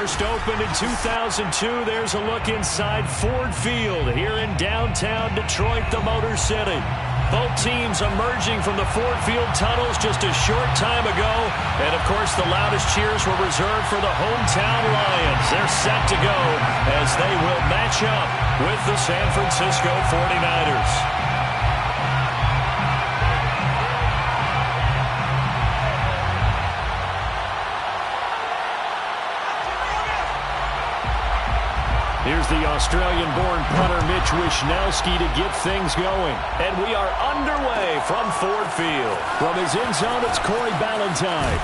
First opened in 2002. There's a look inside Ford Field here in downtown Detroit, the Motor City. Both teams emerging from the Ford Field tunnels just a short time ago. And, of course, the loudest cheers were reserved for the hometown Lions. They're set to go as they will match up with the San Francisco 49ers. Here's the Australian-born punter Mitch Wishnowsky to get things going. And we are underway from Ford Field. From his end zone, it's Corey Ballantyne.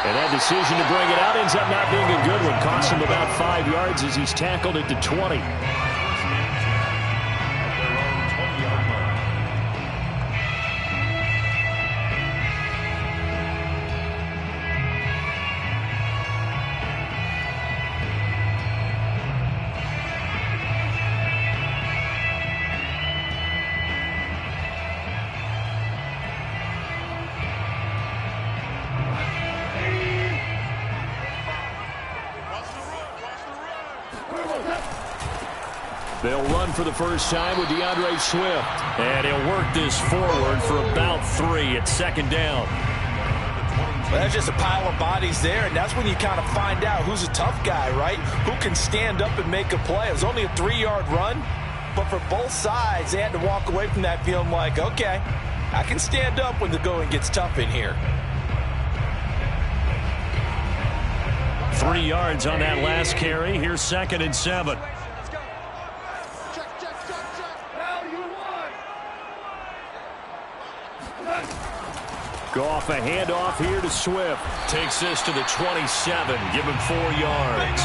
And that decision to bring it out ends up not being a good one. Costs him about 5 yards as he's tackled it to 20. They'll run for the first time with DeAndre Swift. And he'll work this forward for about 3 at second down. Well, that's just a pile of bodies there, and that's when you kind of find out who's a tough guy, right? Who can stand up and make a play. It was only a 3-yard run, but for both sides, they had to walk away from that feeling like, okay, I can stand up when the going gets tough in here. 3 yards on that last carry. Here's 2nd and 7. Goff a handoff here to Swift. Takes this to the 27. Give him 4 yards.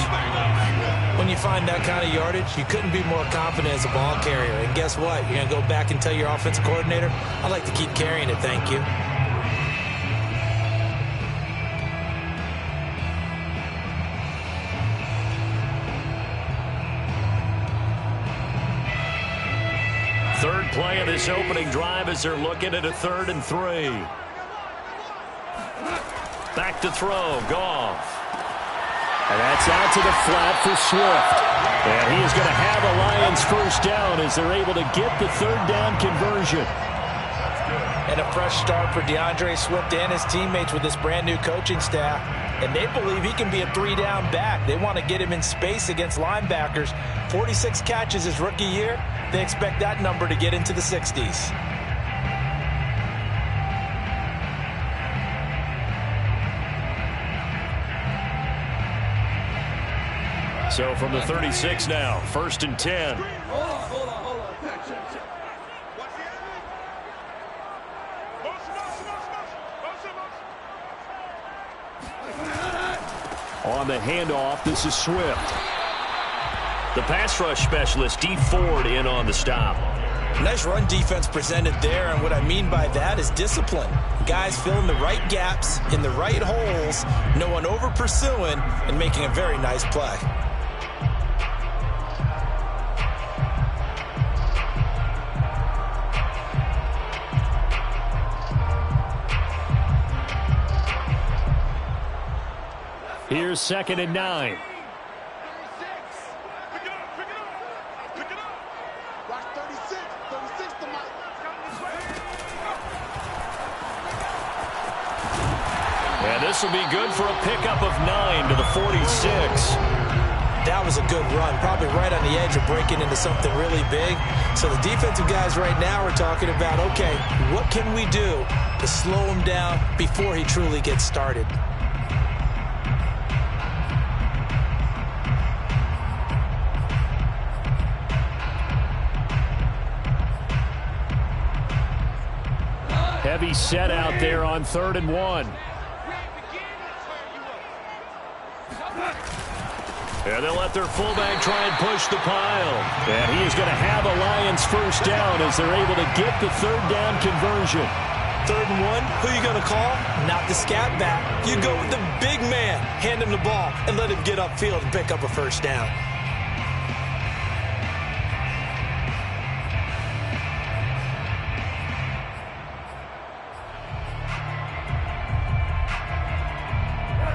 When you find that kind of yardage, you couldn't be more confident as a ball carrier. And guess what? You're going to go back and tell your offensive coordinator, I'd like to keep carrying it, thank you. Third play of this opening drive as they're looking at a 3rd and 3. Back to throw, Goff. And that's out to the flat for Swift. And he is going to have a Lions first down as they're able to get the 3rd down conversion. And a fresh start for DeAndre Swift and his teammates with this brand new coaching staff. And they believe he can be a 3-down back. They want to get him in space against linebackers. 46 catches his rookie year. They expect that number to get into the 60s. So from the 36 now, 1st and 10. Hold on. On the handoff, this is Swift. The pass rush specialist, D. Ford, in on the stop. Nice run defense presented there, and what I mean by that is discipline. Guys filling the right gaps in the right holes, no one over pursuing, and making a very nice play. Here's 2nd and 9. And this will be good for a pickup of 9 to the 46. That was a good run, probably right on the edge of breaking into something really big. So the defensive guys right now are talking about, okay, what can we do to slow him down before he truly gets started? Heavy set out there on 3rd and 1. And they'll let their fullback try and push the pile. And he is going to have a Lions first down as they're able to get the 3rd down conversion. 3rd and 1, who are you going to call? Not the scat back. You go with the big man, hand him the ball, and let him get upfield and pick up a first down.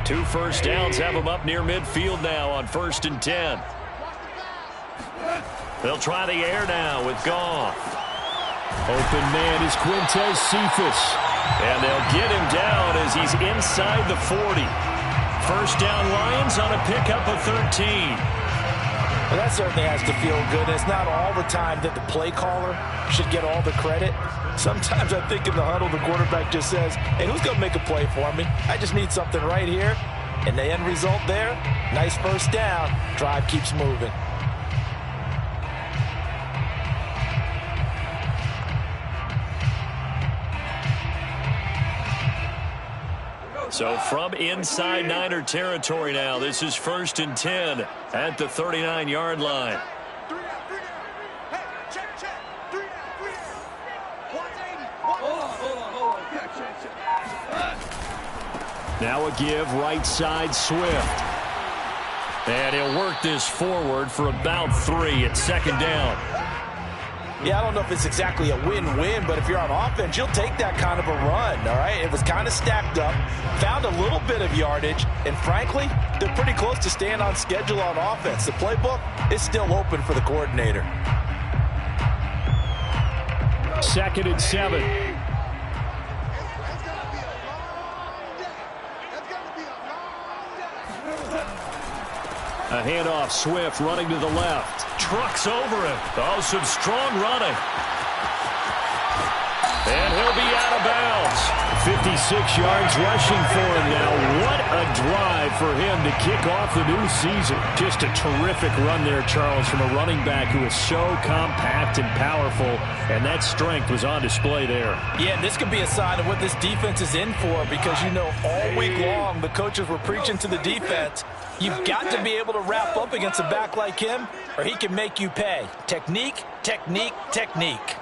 2 first downs have them up near midfield now on 1st and 10. They'll try the air now with Goff. Open man is Quintez Cephas. And they'll get him down as he's inside the 40. First down Lions on a pickup of 13. Well, that certainly has to feel good. It's not all the time that the play caller should get all the credit. Sometimes I think in the huddle, the quarterback just says, hey, who's going to make a play for me? I just need something right here. And the end result there, nice first down. Drive keeps moving. So from inside Niner territory now, this is 1st and 10 at the 39-yard line. Now a give right side Swift. And he'll work this forward for about 3 at 2nd down. Yeah, I don't know if it's exactly a win-win, but if you're on offense, you'll take that kind of a run, all right? It was kind of stacked up, found a little bit of yardage, and frankly, they're pretty close to staying on schedule on offense. The playbook is still open for the coordinator. 2nd and 7. A handoff, Swift running to the left. Trucks over him. Oh, some strong running. And he'll be out of bounds. 56 yards rushing for him now. What a drive for him to kick off the new season. Just a terrific run there, Charles, from a running back who is so compact and powerful, and that strength was on display there. Yeah, this could be a sign of what this defense is in for, because you know all week long the coaches were preaching to the defense, you've got to be able to wrap up against a back like him, or he can make you pay. Technique, technique, technique.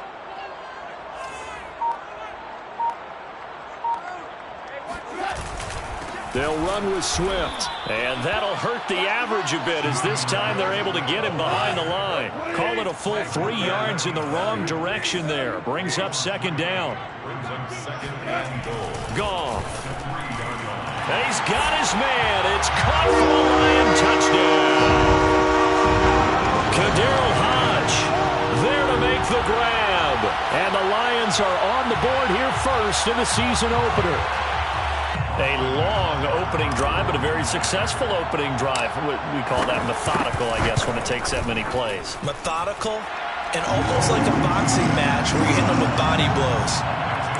They'll run with Swift, and that'll hurt the average a bit as this time they're able to get him behind the line. Call it a full 3 yards in the wrong direction there. Brings up 2nd down. Goff. And he's got his man. It's caught for a Lion touchdown. Kaderl Hodge there to make the grab. And the Lions are on the board here first in the season opener. A long opening drive, but a very successful opening drive. We call that methodical, I guess, when it takes that many plays. Methodical and almost like a boxing match where you hit them with body blows.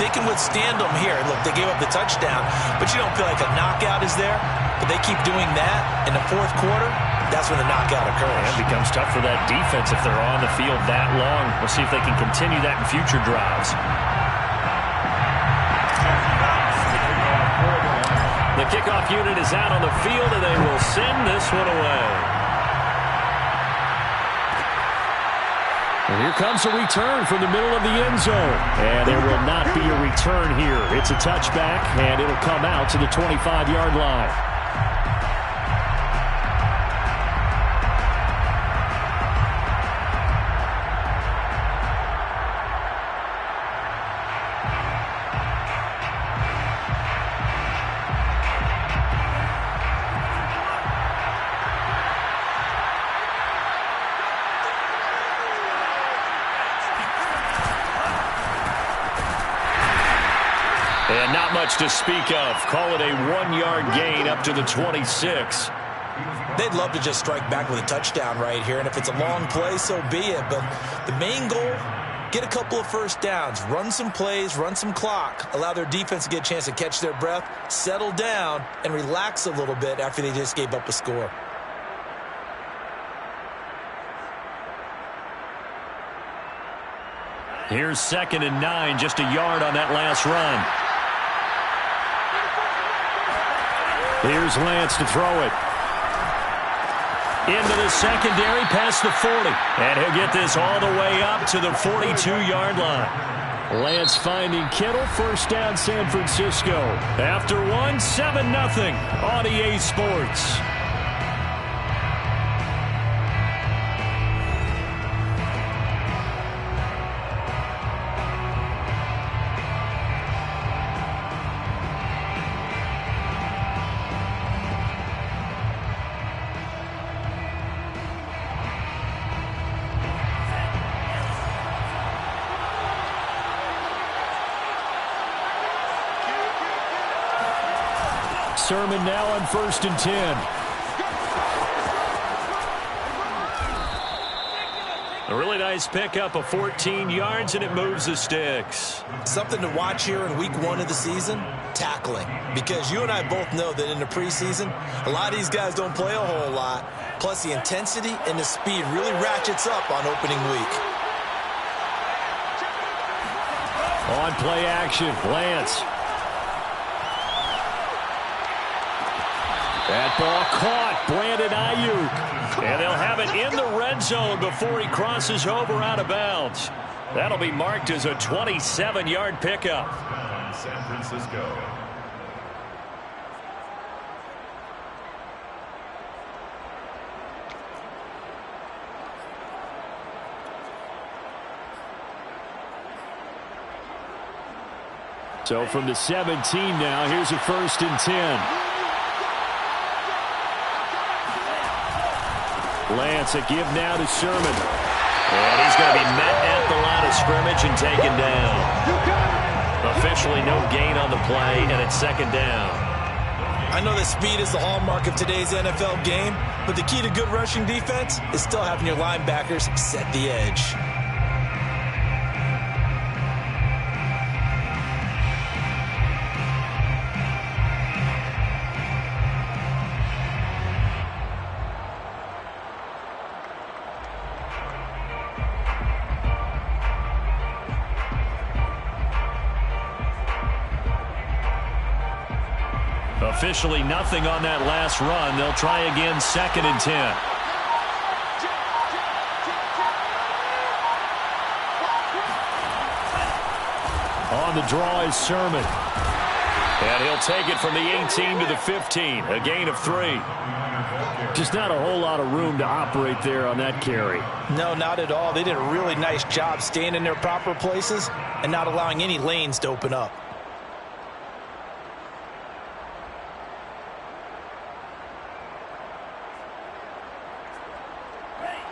They can withstand them here. Look, they gave up the touchdown, but you don't feel like a knockout is there. But they keep doing that in the 4th quarter. That's when the knockout occurs. And it becomes tough for that defense if they're on the field that long. We'll see if they can continue that in future drives. The kickoff unit is out on the field, and they will send this one away. And here comes a return from the middle of the end zone. And there will not be a return here. It's a touchback, and it'll come out to the 25-yard line. And not much to speak of. Call it a 1-yard gain up to the 26. They'd love to just strike back with a touchdown right here, and if it's a long play, so be it. But the main goal, get a couple of first downs, run some plays, run some clock, allow their defense to get a chance to catch their breath, settle down, and relax a little bit after they just gave up a score. Here's 2nd and 9, just a yard on that last run. Here's Lance to throw it. Into the secondary, past the 40. And he'll get this all the way up to the 42-yard line. Lance finding Kittle, first down San Francisco. After 1, 7-0 on EA Sports. Sermon now on 1st and 10. A really nice pickup of 14 yards, and it moves the sticks. Something to watch here in week 1 of the season, tackling. Because you and I both know that in the preseason, a lot of these guys don't play a whole lot. Plus, the intensity and the speed really ratchets up on opening week. On play action, Lance. That ball caught, Brandon Ayuk. And they'll have it in the red zone before he crosses over out of bounds. That'll be marked as a 27-yard pickup. San Francisco. So from the 17 now, here's a 1st and 10. Lance, a give now to Sermon. And he's going to be met at the line of scrimmage and taken down. Officially no gain on the play, and it's 2nd down. I know that speed is the hallmark of today's NFL game, but the key to good rushing defense is still having your linebackers set the edge. Officially nothing on that last run. They'll try again, 2nd and 10. On the draw is Sermon. And he'll take it from the 18 to the 15. A gain of 3. Just not a whole lot of room to operate there on that carry. No, not at all. They did a really nice job staying in their proper places and not allowing any lanes to open up.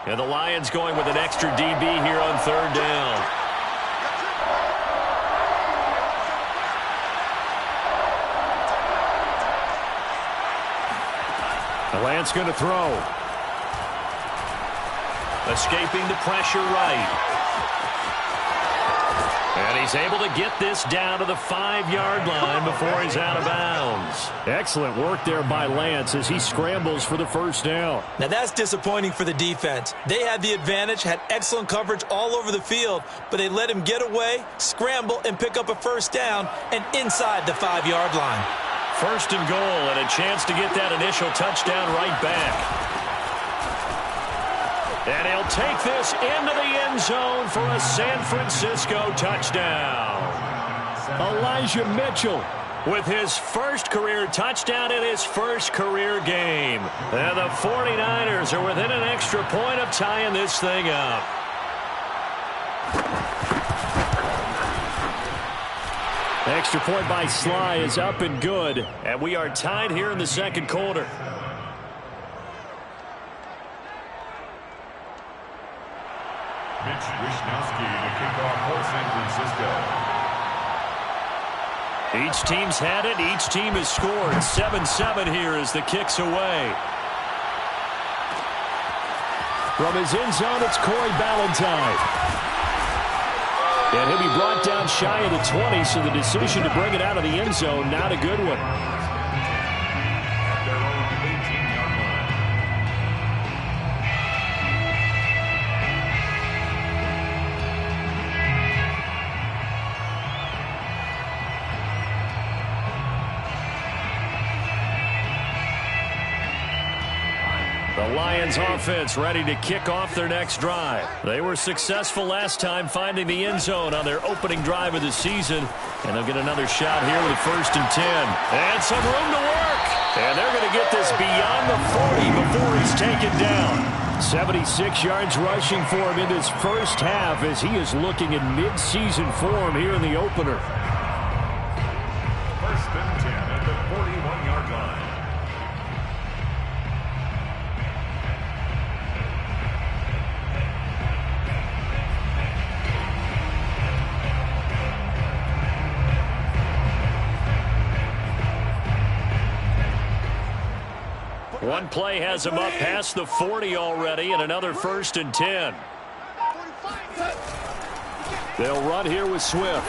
And the Lions going with an extra DB here on 3rd down. The Lance going to throw. Escaping the pressure right. And he's able to get this down to the 5-yard line before he's out of bounds. Excellent work there by Lance as he scrambles for the 1st down. Now that's disappointing for the defense. They had the advantage, had excellent coverage all over the field, but they let him get away, scramble, and pick up a 1st down and inside the 5-yard line. 1st and goal and a chance to get that initial touchdown right back. And he'll take this into the end zone for a San Francisco touchdown. Elijah Mitchell with his 1st career touchdown in his 1st career game. And the 49ers are within an extra point of tying this thing up. Extra point by Sly is up and good. And we are tied here in the 2nd quarter. Mitch Wishnowsky to kick off for San Francisco. Each team's had it. Each team has scored. 7-7 here as the kick's away. From his end zone, it's Corey Ballantyne. And he'll be brought down shy of the 20, so the decision to bring it out of the end zone, not a good one. The Lions offense ready to kick off their next drive. They were successful last time finding the end zone on their opening drive of the season. And they'll get another shot here with a 1st and 10. And some room to work. And they're going to get this beyond the 40 before he's taken down. 76 yards rushing for him in this 1st half as he is looking in mid-season form here in the opener. 1st and 10 at the 41-yard line. One play has him up past the 40 already, and another 1st and 10. They'll run here with Swift.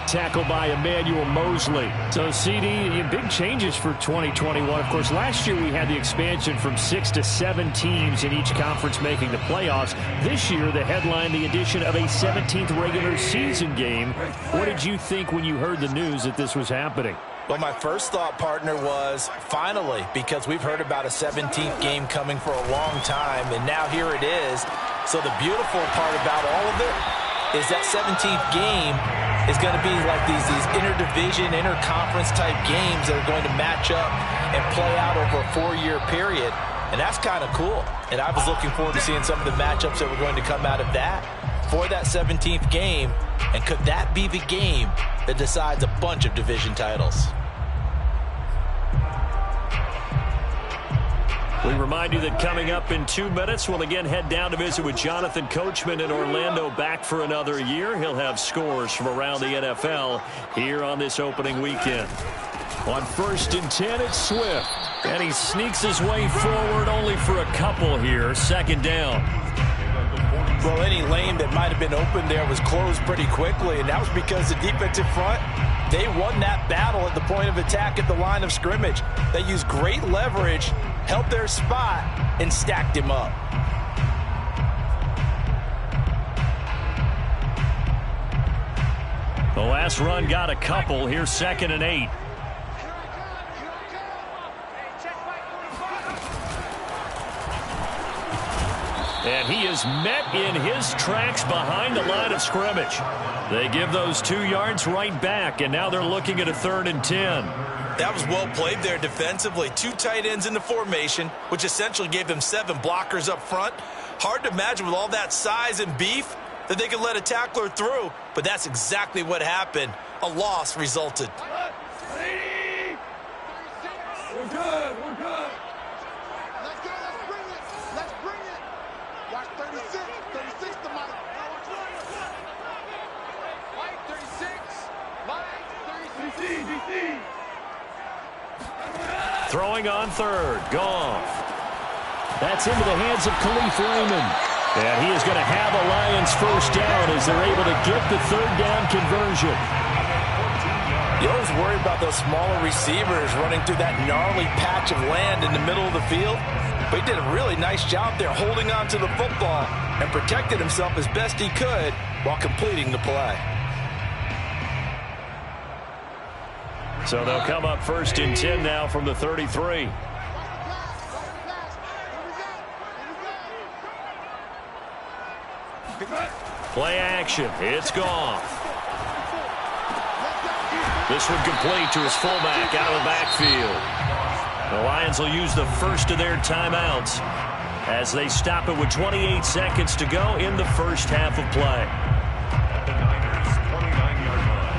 Tackle by Emmanuel Mosley. So, CD, big changes for 2021. Of course, last year we had the expansion from 6 to 7 teams in each conference making the playoffs. This year, the headline, the addition of a 17th regular season game. What did you think when you heard the news that this was happening? Well, my first thought, partner, was finally, because we've heard about a 17th game coming for a long time, and now here it is. So the beautiful part about all of it is that 17th game is going to be like these interdivision, interconference type games that are going to match up and play out over a 4-year period. And that's kind of cool. And I was looking forward to seeing some of the matchups that were going to come out of that for that 17th game. And could that be the game that decides a bunch of division titles? We remind you that coming up in 2 minutes, we'll again head down to visit with Jonathan Coachman in Orlando, back for another year. He'll have scores from around the NFL here on this opening weekend. On 1st and 10, it's Swift. And he sneaks his way forward only for a couple here. 2nd down. Well, any lane that might have been open there was closed pretty quickly, and that was because the defensive front, they won that battle at the point of attack at the line of scrimmage. They used great leverage, held their spot, and stacked him up. The last run got a couple. Here's 2nd and 8. And he is met in his tracks behind the line of scrimmage. They give those 2 yards right back, and now they're looking at a 3rd and 10. That was well played there defensively. 2 tight ends in the formation, which essentially gave them 7 blockers up front. Hard to imagine with all that size and beef that they could let a tackler through, but that's exactly what happened. A loss resulted. We're good. We're good. Let's go. Let's bring it. Let's bring it. Watch 36. 36 to Mike. Mike 36. Mike 36. DC. Throwing on 3rd. Goff. That's into the hands of Khalif Raymond. And he is going to have a Lions 1st down as they're able to get the 3rd down conversion. You always worry about those smaller receivers running through that gnarly patch of land in the middle of the field. But he did a really nice job there holding on to the football and protected himself as best he could while completing the play. So they'll come up 1st and 10 now from the 33. Play action. It's Goff. This one complete to his fullback out of the backfield. The Lions will use the first of their timeouts as they stop it with 28 seconds to go in the first half of play. At the Niners' 29-yard line.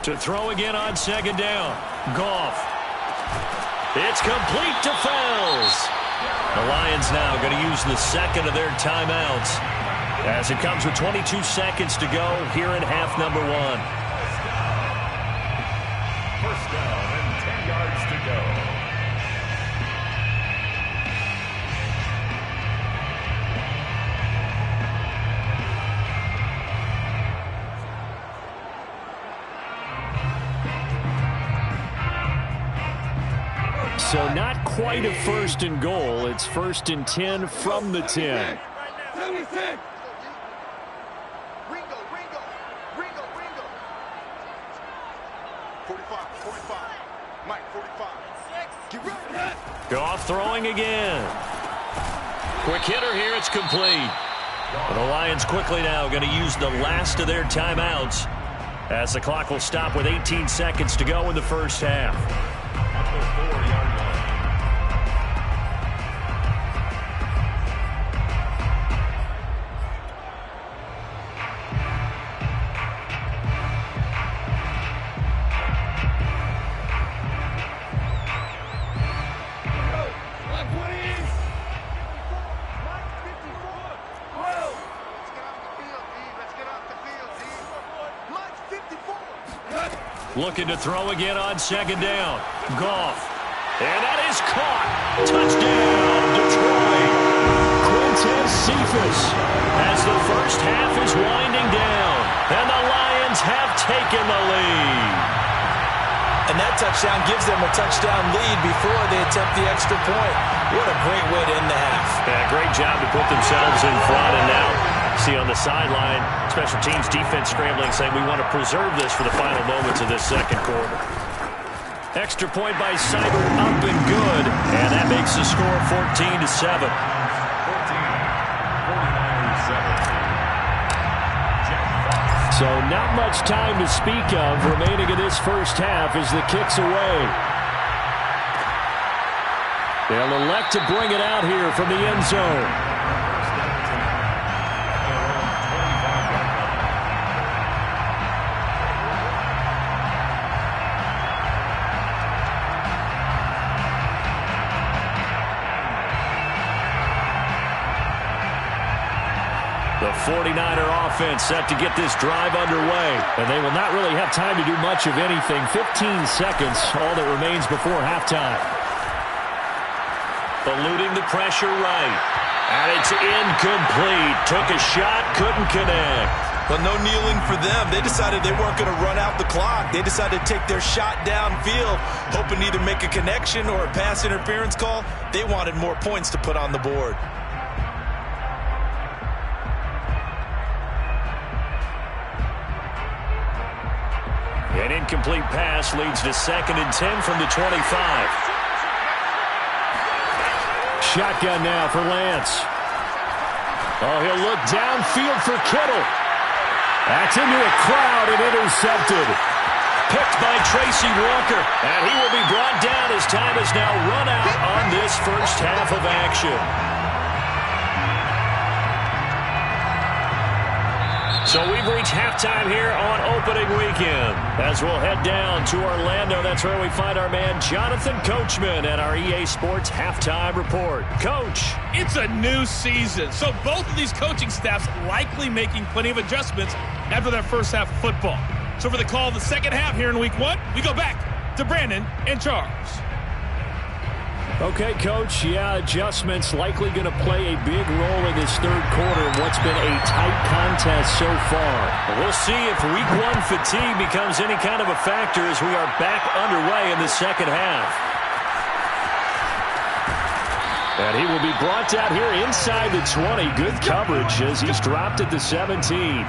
To throw again on 2nd down. Goff. It's complete to Fells. The Lions now going to use the 2nd of their timeouts as it comes with 22 seconds to go here in half number 1. 1st down and 10 yards to go. So not quite a 1st and goal. It's 1st and 10 from the 10. 76. Ringo. 45. Mike, 45. Get ready. Goff throwing again. Quick hitter here. It's complete. And the Lions quickly now going to use the last of their timeouts as the clock will stop with 18 seconds to go in the first half. At the 4-yard line. Looking to throw again on second down. Goff. And that is caught. Touchdown, Detroit. Quintez Cephas as the first half is winding down. And the Lions have taken the lead. And that touchdown gives them a touchdown lead before they attempt the extra point. What a great way to end the half. Yeah, great job to put themselves in front. And now, see on the sideline, special teams defense scrambling, saying we want to preserve this for the final moments of this second quarter. Extra point by Seibert, up and good. And that makes the score 14-7. 49-7. So not much time to speak of remaining in this first half as the kick's away. They'll elect to bring it out here from the end zone. The 49er offense set to get this drive underway, and they will not really have time to do much of anything. 15 seconds, all that remains before halftime. Eluding the pressure right, and it's incomplete. Took a shot, couldn't connect. Well, no kneeling for them. They decided they weren't going to run out the clock. They decided to take their shot downfield, hoping to either make a connection or a pass interference call. They wanted more points to put on the board. An incomplete pass leads to 2nd and 10 from the 25. Shotgun now for Lance. Oh, he'll look downfield for Kittle. That's into a crowd and intercepted. Picked by Tracy Walker. And he will be brought down as time is now run out on this first half of action. So we've reached halftime here on opening weekend. As we'll head down to Orlando, that's where we find our man Jonathan Coachman at our EA Sports Halftime Report. Coach. It's a new season, so both of these coaching staffs likely making plenty of adjustments after that first half of football. So for the call of the second half here in week 1, we go back to Brandon and Charles. Okay, Coach, yeah, adjustments likely going to play a big role in this third quarter in what's been a tight contest so far. But we'll see if week 1 fatigue becomes any kind of a factor as we are back underway in the second half. And he will be brought down here inside the 20. Good coverage as he's dropped at the 17.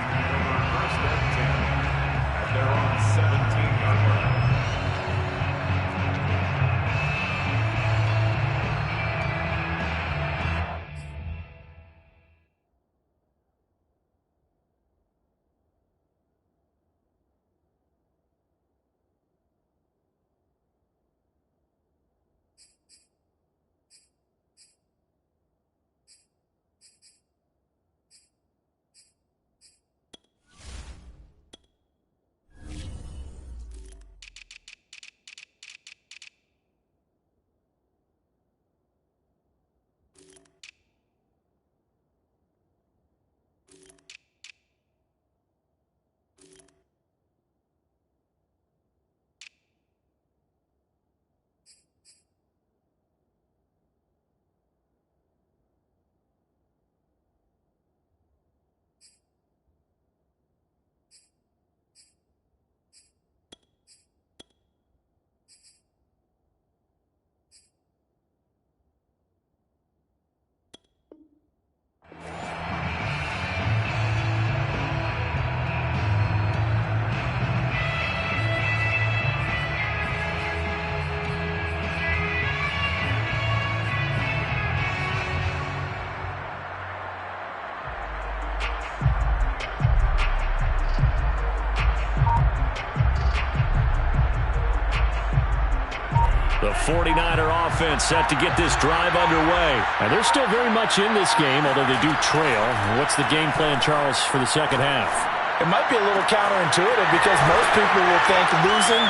The 49er offense set to get this drive underway. And they're still very much in this game, although they do trail. What's the game plan, Charles, for the second half? It might be a little counterintuitive because most people will think losing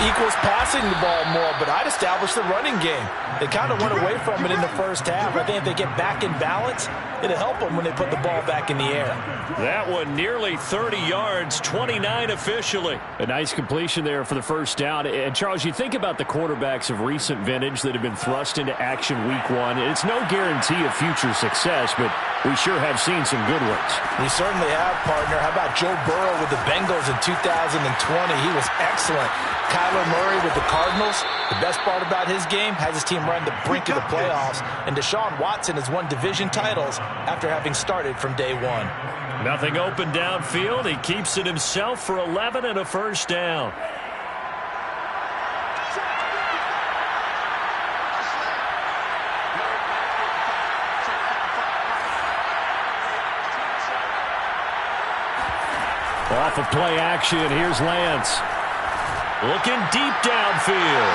equals passing the ball more, but I'd establish the running game. They kind of went away from it in the first half. I think if they get back in balance, it'll help them when they put the ball back in the air. That one nearly 30 yards, 29 officially. A nice completion there for the first down. And, Charles, you think about the quarterbacks of recent vintage that have been thrust into action week one. It's no guarantee of future success, but we sure have seen some good ones. We certainly have, partner. How about Joe Burrow with the Bengals in 2020? He was excellent. Kyler Murray with the Cardinals. The best part about his game has his team right on the brink of the playoffs. And Deshaun Watson has won division titles after having started from day one. Nothing open downfield. He keeps it himself for 11 and a first down. Off of play action, here's Lance. Looking deep downfield.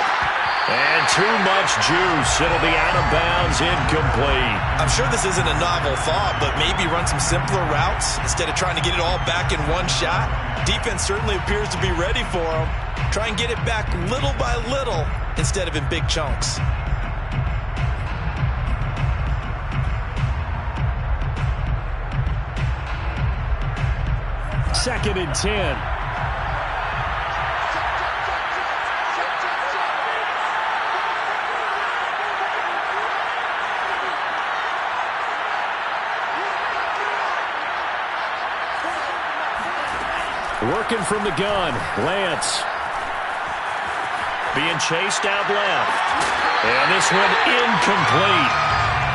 And too much juice. It'll be out of bounds, incomplete. I'm sure this isn't a novel thought, but maybe run some simpler routes instead of trying to get it all back in one shot. Defense certainly appears to be ready for him. Try and get it back little by little instead of in big chunks. Second and 10. Working from the gun, Lance. Being chased out left. And this one incomplete.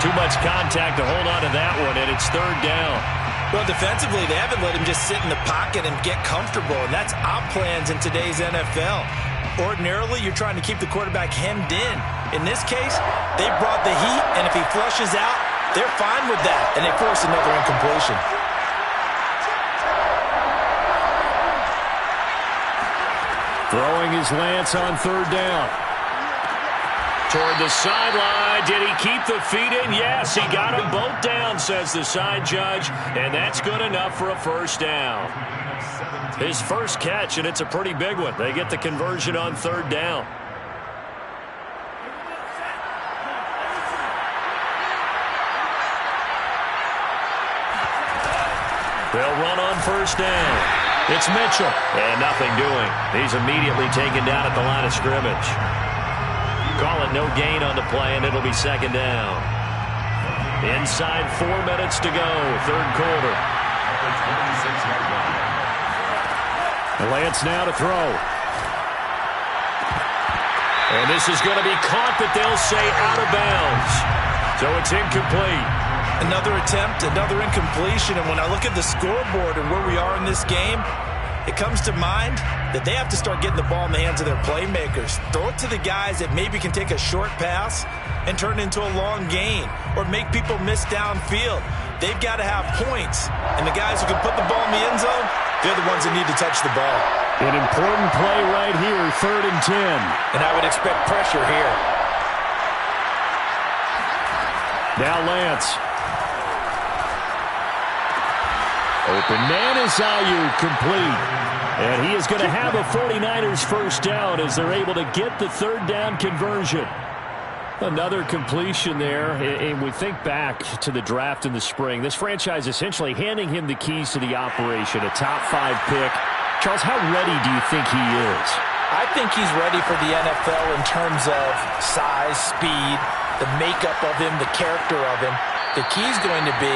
Too much contact to hold on to that one, and it's third down. Well, defensively, they haven't let him just sit in the pocket and get comfortable, and that's op plans in today's NFL. Ordinarily, you're trying to keep the quarterback hemmed in. In this case, they brought the heat, and if he flushes out, they're fine with that, and they force another incompletion. Throwing his Lance on third down. Toward the sideline. Did he keep the feet in? Yes, he got them both down, says the side judge. And that's good enough for a first down. His first catch, and it's a pretty big one. They get the conversion on third down. They'll run on first down. It's Mitchell. And nothing doing. He's immediately taken down at the line of scrimmage. Call it no gain on the play, and it'll be second down. Inside 4 minutes to go, third quarter. Lance now to throw. And this is going to be caught, but they'll say out of bounds. So it's incomplete. Another attempt, another incompletion, and when I look at the scoreboard and where we are in this game, it comes to mind that they have to start getting the ball in the hands of their playmakers. Throw it to the guys that maybe can take a short pass and turn it into a long gain or make people miss downfield. They've got to have points, and the guys who can put the ball in the end zone, they're the ones that need to touch the ball. An important play right here, third and 10. And I would expect pressure here. Now Lance. Open man is Ayuk, complete. And he is going to have a 49ers first down as they're able to get the third down conversion. Another completion there, and we think back to the draft in the spring. This franchise essentially handing him the keys to the operation, a top 5 pick. Charles, how ready do you think he is? I think he's ready for the NFL in terms of size, speed, the makeup of him, the character of him. The key is going to be,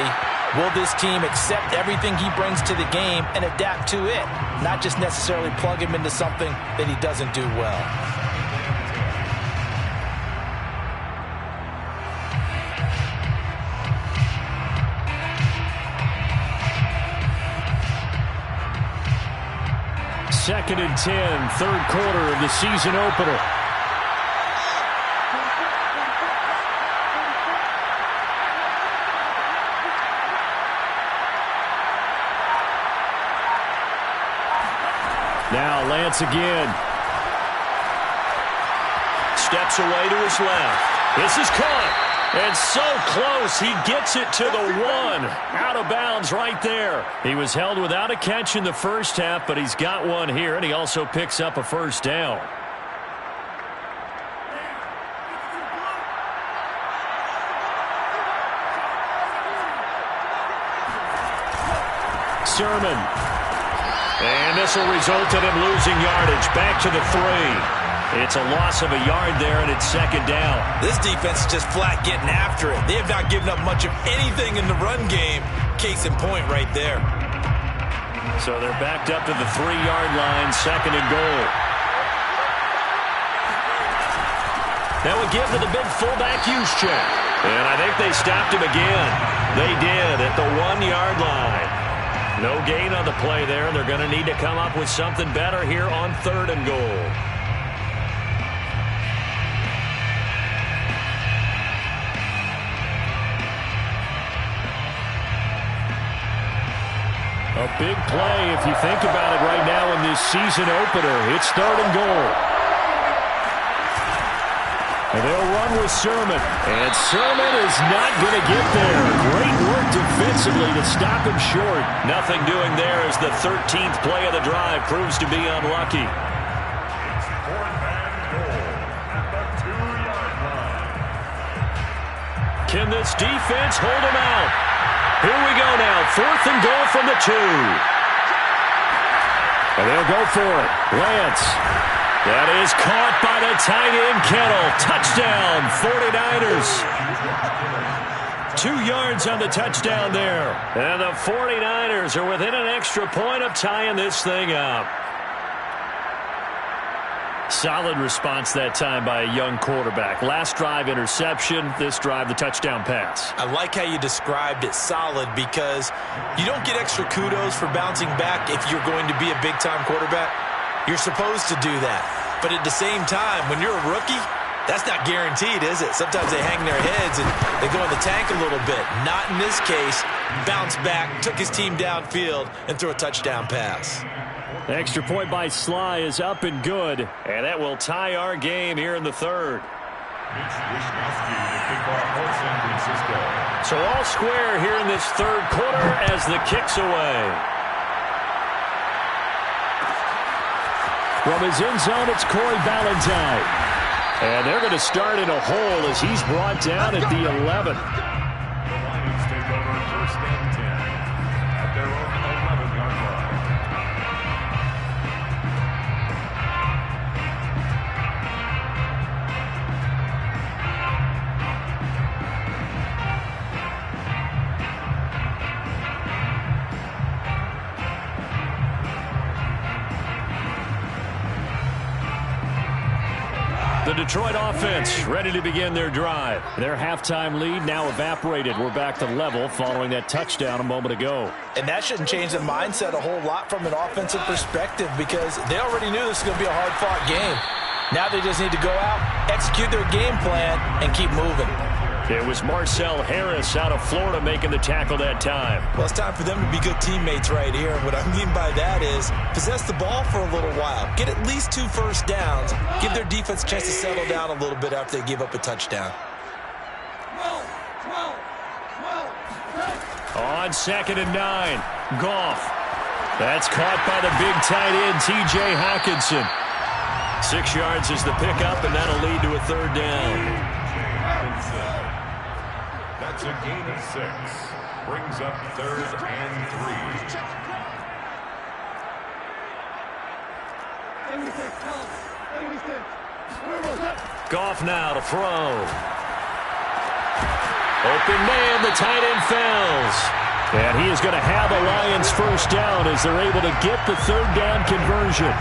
will this team accept everything he brings to the game and adapt to it, not just necessarily plug him into something that he doesn't do well. Second and 10, third quarter of the season opener. Now Lance again. Steps away to his left. This is caught. And so close, he gets it to the 1. Out of bounds right there. He was held without a catch in the first half, but he's got one here, and he also picks up a first down. Sermon. And this will result in him losing yardage. Back to the 3. It's a loss of a yard there, and it's second down. This defense is just flat getting after it. They have not given up much of anything in the run game. Case in point right there. So they're backed up to the 3-yard line, second and goal. That would give to the big fullback use check. And I think they stopped him again. They did at the 1-yard line. No gain on the play there. They're going to need to come up with something better here on third and goal. A big play if you think about it right now in this season opener. It's third and goal. And they'll run with Sermon. And Sermon is not going to get there. Great work defensively to stop him short. Nothing doing there as the 13th play of the drive proves to be unlucky. It's fourth and goal at the 2-yard line. Can this defense hold him out? Here we go now. Fourth and goal from the 2. And they'll go for it. Lance. That is caught by the tight end, Kettle. Touchdown, 49ers. 2 yards on the touchdown there. And the 49ers are within an extra point of tying this thing up. Solid response that time by a young quarterback. Last drive, interception. This drive, the touchdown pass. I like how you described it, solid, because you don't get extra kudos for bouncing back if you're going to be a big-time quarterback. You're supposed to do that. But at the same time, when you're a rookie, that's not guaranteed, is it? Sometimes they hang their heads and they go in the tank a little bit. Not in this case. Bounced back, took his team downfield, and threw a touchdown pass. The extra point by Sly is up and good, and that will tie our game here in the third. Mitch Wishnowsky to kick off for San Francisco. So all square here in this third quarter as the kick's away. From his end zone, it's Corey Ballantyne. And they're going to start in a hole as he's brought down at the 11. The Lions take over first and 10 at their own 11-yard line. The Detroit offense ready to begin their drive. Their halftime lead now evaporated. We're back to level following that touchdown a moment ago. And that shouldn't change the mindset a whole lot from an offensive perspective because they already knew this was going to be a hard-fought game. Now they just need to go out, execute their game plan, and keep moving. It was Marcel Harris out of Florida making the tackle that time. Well, it's time for them to be good teammates right here. And what I mean by that is possess the ball for a little while. Get at least 2 first downs. Give their defense a chance to settle down a little bit after they give up a touchdown. On second and 9, Goff. That's caught by the big tight end, T.J. Hockenson. 6 yards is the pickup, and that'll lead to a third down. That's a gain of 6. Brings up third and 3. Goff now to throw. Open man, the tight end fails. And he is going to have a Lions first down as they're able to get the third down conversion.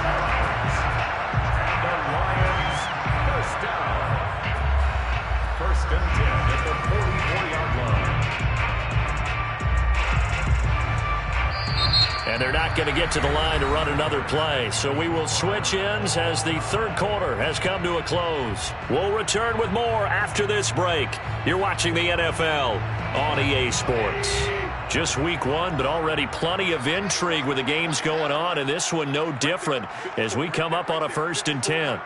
And they're not going to get to the line to run another play. So we will switch ends as the third quarter has come to a close. We'll return with more after this break. You're watching the NFL on EA Sports. Just week 1, but already plenty of intrigue with the games going on. And this one no different as we come up on a 1st and 10.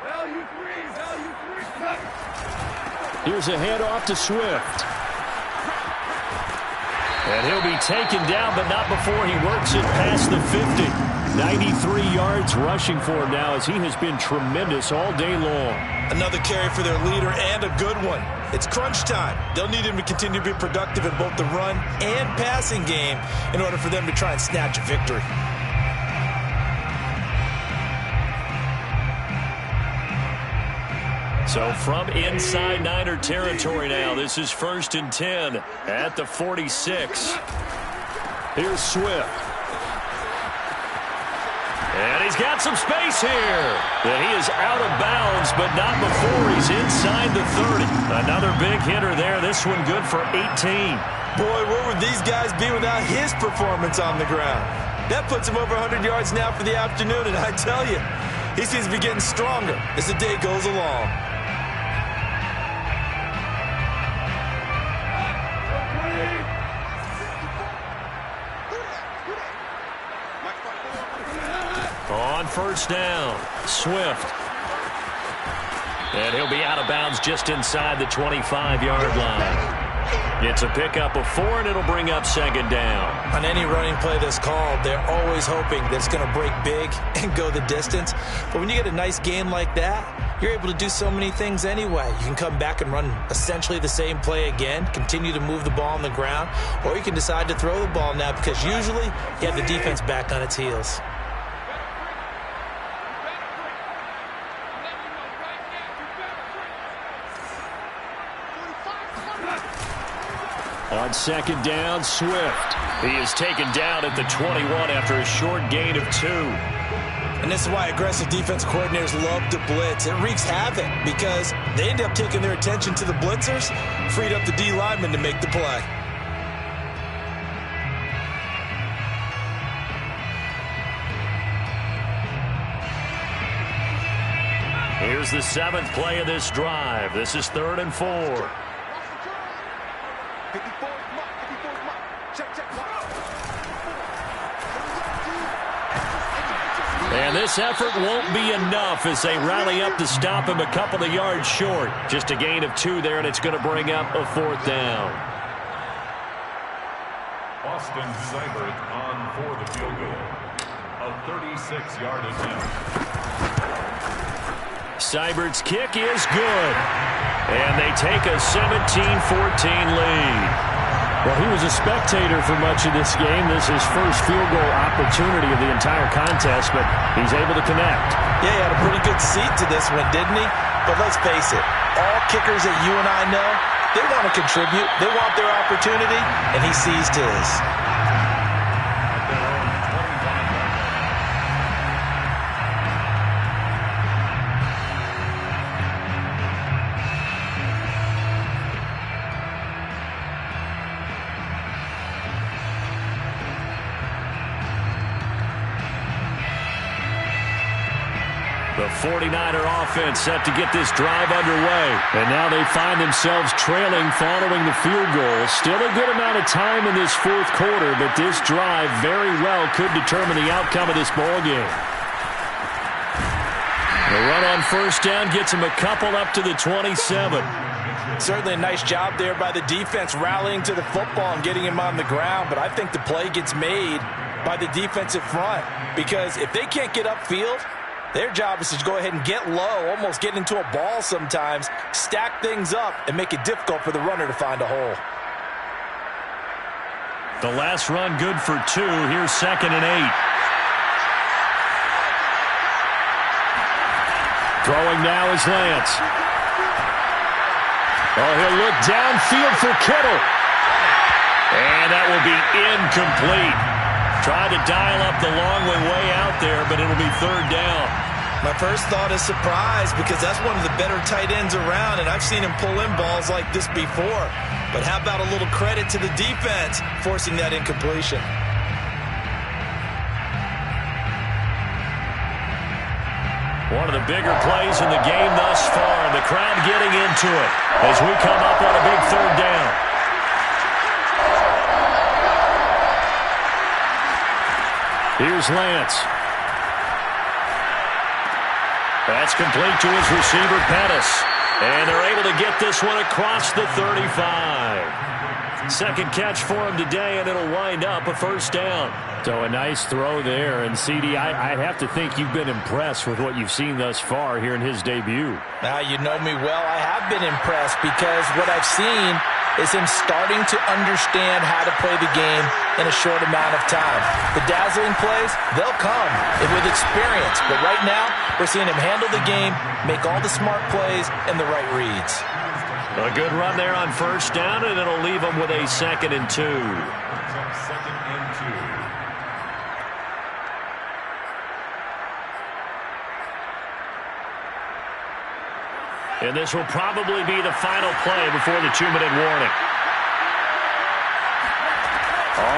Value 3, value Here's a handoff to Swift. And he'll be taken down, but not before he works it past the 50. 93 yards rushing for him now as he has been tremendous all day long. Another carry for their leader and a good one. It's crunch time. They'll need him to continue to be productive in both the run and passing game in order for them to try and snatch a victory. So from inside Niner territory now, this is 1st and 10 at the 46. Here's Swift. And he's got some space here. And he is out of bounds, but not before he's inside the 30. Another big hitter there. This one good for 18. Boy, where would these guys be without his performance on the ground? That puts him over 100 yards now for the afternoon, and I tell you, he seems to be getting stronger as the day goes along. On first down, Swift. And he'll be out of bounds just inside the 25-yard line. It's a pickup of 4, and it'll bring up 2nd down. On any running play that's called, they're always hoping that it's going to break big and go the distance. But when you get a nice game like that, you're able to do so many things anyway. You can come back and run essentially the same play again, continue to move the ball on the ground, or you can decide to throw the ball now because usually you have the defense back on its heels. On 2nd down, Swift. He is taken down at the 21 after a short gain of 2. And this is why aggressive defense coordinators love to blitz. It wreaks havoc because they end up taking their attention to the blitzers, freed up the D lineman to make the play. Here's the 7th play of this drive. This is 3rd and 4. And this effort won't be enough as they rally up to stop him a couple of yards short. Just a gain of 2 there, and it's going to bring up a 4th down. Austin Seibert on for the field goal. A 36-yard attempt. Seibert's kick is good. And they take a 17-14 lead. Well, he was a spectator for much of this game. This is his first field goal opportunity of the entire contest, but he's able to connect. Yeah, he had a pretty good seat to this one, didn't he? But let's face it, all kickers that you and I know, they want to contribute. They want their opportunity, and he seized his. The 49er offense set to get this drive underway. And now they find themselves trailing following the field goal. Still a good amount of time in this 4th quarter, but this drive very well could determine the outcome of this ball game. The run on first down gets him a couple up to the 27. Certainly a nice job there by the defense rallying to the football and getting him on the ground, but I think the play gets made by the defensive front because if they can't get upfield, their job is to go ahead and get low, almost get into a ball sometimes, stack things up, and make it difficult for the runner to find a hole. The last run good for 2. Here's 2nd and 8. Throwing now is Lance. Oh, he'll look downfield for Kittle. And that will be incomplete. Tried to dial up the long way out there, but it'll be 3rd down. My first thought is surprise because that's one of the better tight ends around, and I've seen him pull in balls like this before. But how about a little credit to the defense forcing that incompletion? One of the bigger plays in the game thus far. The crowd getting into it as we come up on a big 3rd down. Here's Lance. That's complete to his receiver, Pettis. And they're able to get this one across the 35. Second catch for him today, and it'll wind up a first down. So a nice throw there. And, CD, I'd have to think you've been impressed with what you've seen thus far here in his debut. Now, you know me well. I have been impressed because what I've seen is him starting to understand how to play the game in a short amount of time. The dazzling plays, they'll come with experience. But right now, we're seeing him handle the game, make all the smart plays, and the right reads. A good run there on first down, and it'll leave him with a 2nd and 2. Second and 2. And this will probably be the final play before the 2-minute warning.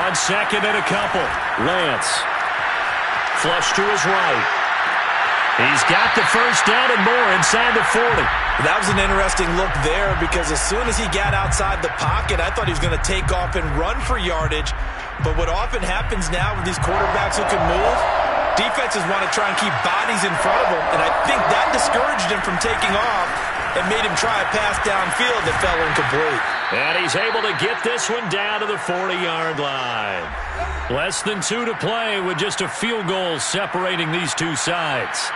On 2nd and a couple, Lance. Flush to his right. He's got the first down and more inside the 40. That was an interesting look there because as soon as he got outside the pocket, I thought he was going to take off and run for yardage. But what often happens now with these quarterbacks who can move, defenses want to try and keep bodies in front of them, and I think that discouraged him from taking off and made him try a pass downfield that fell incomplete. And he's able to get this one down to the 40-yard line. Less than 2 to play with just a field goal separating these two sides.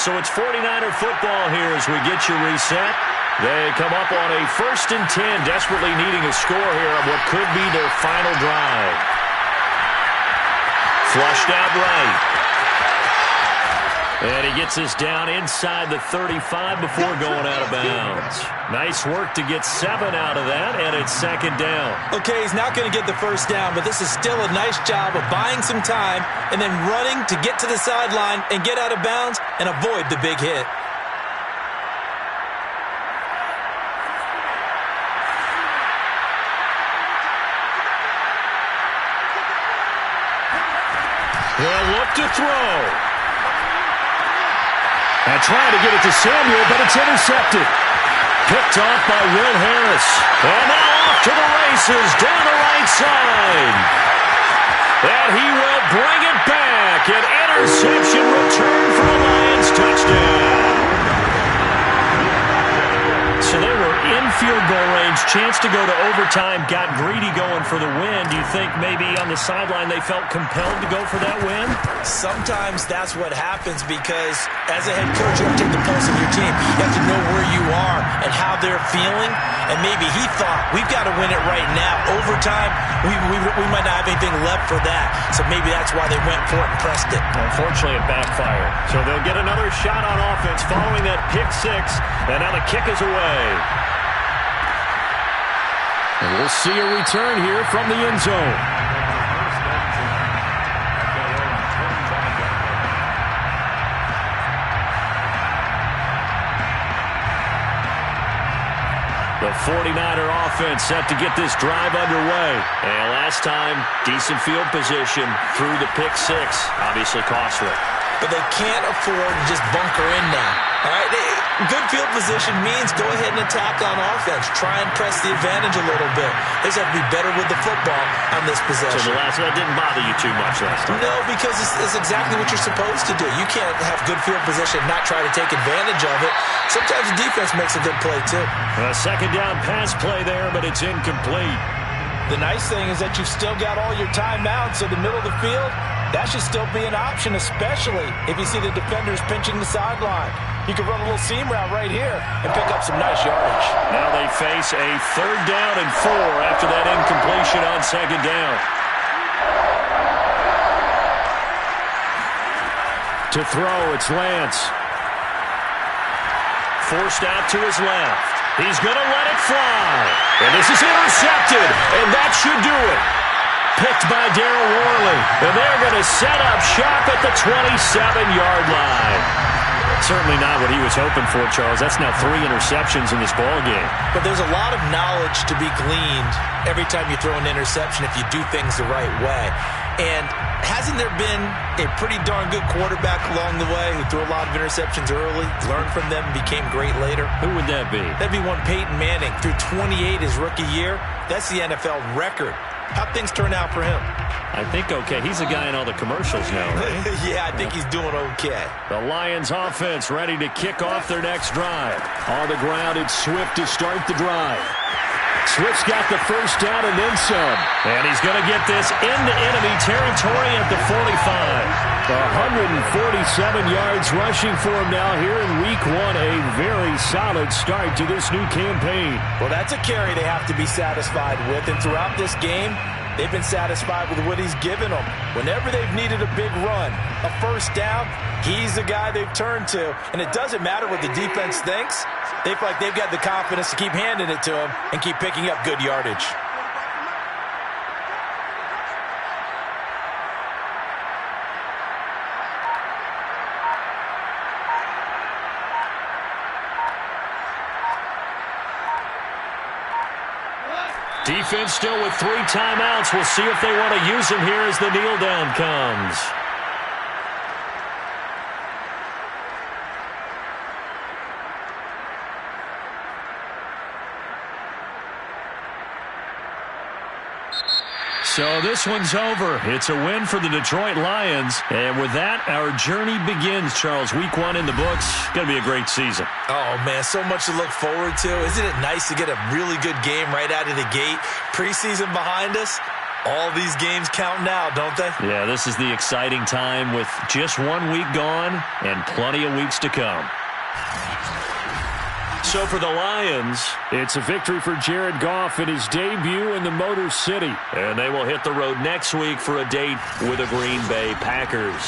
So it's 49er football here as we get you reset. They come up on a 1st and 10, desperately needing a score here on what could be their final drive. Flushed out right. And he gets us down inside the 35 before going out of bounds. Nice work to get 7 out of that, and it's 2nd down. Okay, he's not going to get the first down, but this is still a nice job of buying some time and then running to get to the sideline and get out of bounds and avoid the big hit. They'll look to throw. And trying to get it to Samuel, but it's intercepted. Picked off by Will Harris. And now off to the races down the right side. And he will bring it back. An interception return for a Lions touchdown. So they were in field goal range. Chance to go to overtime. Got greedy going for the win. Do you think maybe on the sideline they felt compelled to go for that win? Sometimes that's what happens because as a head coach, you have to take the pulse of your team. You have to know where you are and how they're feeling. And maybe he thought, we've got to win it right now. Overtime, we might not have anything left for that. So maybe that's why they went for it and pressed it. Unfortunately, it backfired. So they'll get another shot on offense following that pick 6. And now the kick is away. And we'll see a return here from the end zone. The 49er offense set to get this drive underway. And last time, decent field position through the pick 6. Obviously costly. But they can't afford to just bunker in now. All right, good field position means go ahead and attack on offense. Try and press the advantage a little bit. They just have to be better with the football on this possession. So the last one didn't bother you too much last time? No, because it's exactly what you're supposed to do. You can't have good field position and not try to take advantage of it. Sometimes the defense makes a good play, too. A 2nd down pass play there, but it's incomplete. The nice thing is that you've still got all your timeouts, so the middle of the field, that should still be an option, especially if you see the defenders pinching the sideline. You can run a little seam route right here and pick up some nice yardage. Now they face a 3rd down and 4 after that incompletion on 2nd down. To throw, it's Lance. Forced out to his left. He's going to let it fly. And this is intercepted, and that should do it. Picked by Darryl Worley. And they're going to set up shop at the 27-yard line. Certainly not what he was hoping for, Charles. That's now 3 interceptions in this ballgame. But there's a lot of knowledge to be gleaned every time you throw an interception if you do things the right way. And hasn't there been a pretty darn good quarterback along the way who threw a lot of interceptions early, learned from them, and became great later? Who would that be? That'd be one Peyton Manning. Threw 28 his rookie year. That's the NFL record. How'd things turn out for him? I think okay. He's a guy in all the commercials now, right? Yeah, I think he's doing okay. The Lions offense ready to kick off their next drive. On the ground, it's Swift to start the drive. Swift's got the first down and then some. And he's going to get this into enemy territory at the 45. 147 yards rushing for him now here in week 1. A very solid start to this new campaign. Well, that's a carry they have to be satisfied with. And throughout this game, they've been satisfied with what he's given them. Whenever they've needed a big run, a first down, he's the guy they've turned to. And it doesn't matter what the defense thinks. They feel like they've got the confidence to keep handing it to him and keep picking up good yardage. Defense still with 3 timeouts. We'll see if they want to use them here as the kneel down comes. So this one's over. It's a win for the Detroit Lions. And with that, our journey begins, Charles. Week 1 in the books. Going to be a great season. Oh, man, so much to look forward to. Isn't it nice to get a really good game right out of the gate? Preseason behind us. All these games count now, don't they? Yeah, this is the exciting time with just 1 week gone and plenty of weeks to come. So for the Lions, it's a victory for Jared Goff in his debut in the Motor City. And they will hit the road next week for a date with the Green Bay Packers.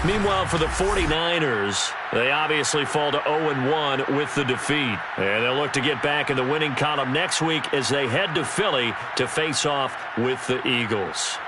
Meanwhile, for the 49ers, they obviously fall to 0-1 with the defeat. And they'll look to get back in the winning column next week as they head to Philly to face off with the Eagles.